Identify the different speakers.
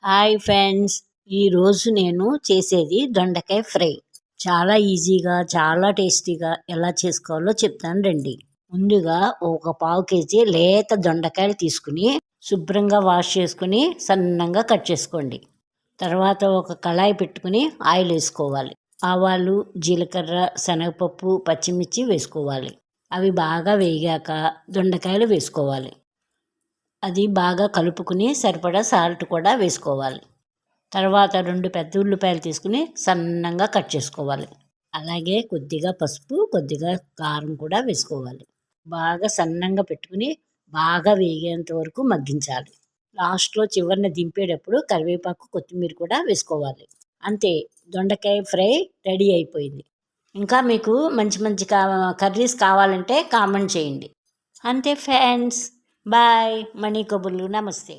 Speaker 1: Hi friends, ఈరోజు నేను చేసేది దొండకాయ ఫ్రై. చాలా ఈజీగా చాలా టేస్టీగా ఎలా చేసుకోవాలో చెప్తాను రండి. ముందుగా ఒక పావు కేజీ లేత దొండకాయలు తీసుకుని శుభ్రంగా వాష్ చేసుకుని సన్నంగా కట్ చేసుకోండి. తర్వాత ఒక కళాయి పెట్టుకుని ఆయిల్ వేసుకోవాలి. ఆవాలు, జీలకర్ర, శనగపప్పు, పచ్చిమిర్చి వేసుకోవాలి. అవి బాగా వేగాక దొండకాయలు వేసుకోవాలి. అది బాగా కలుపుకుని సరిపడా సాల్ట్ కూడా వేసుకోవాలి. తర్వాత 2 పెద్ద ఉల్లిపాయలు తీసుకుని సన్నంగా కట్ చేసుకోవాలి. అలాగే కొద్దిగా పసుపు, కొద్దిగా కారం కూడా వేసుకోవాలి. బాగా సన్నంగా పెట్టుకుని బాగా వేగేంత వరకు మగ్గించాలి. లాస్ట్లో చివరిన దింపేటప్పుడు కరివేపాకు, కొత్తిమీర కూడా వేసుకోవాలి. అంతే, దొండకాయ ఫ్రై రెడీ అయిపోయింది. ఇంకా మీకు మంచి మంచి కర్రీస్ కావాలంటే కామెంట్ చేయండి. అంతే ఫ్రెండ్స్, బాయ్. మనీ కబుర్లు. నమస్తే.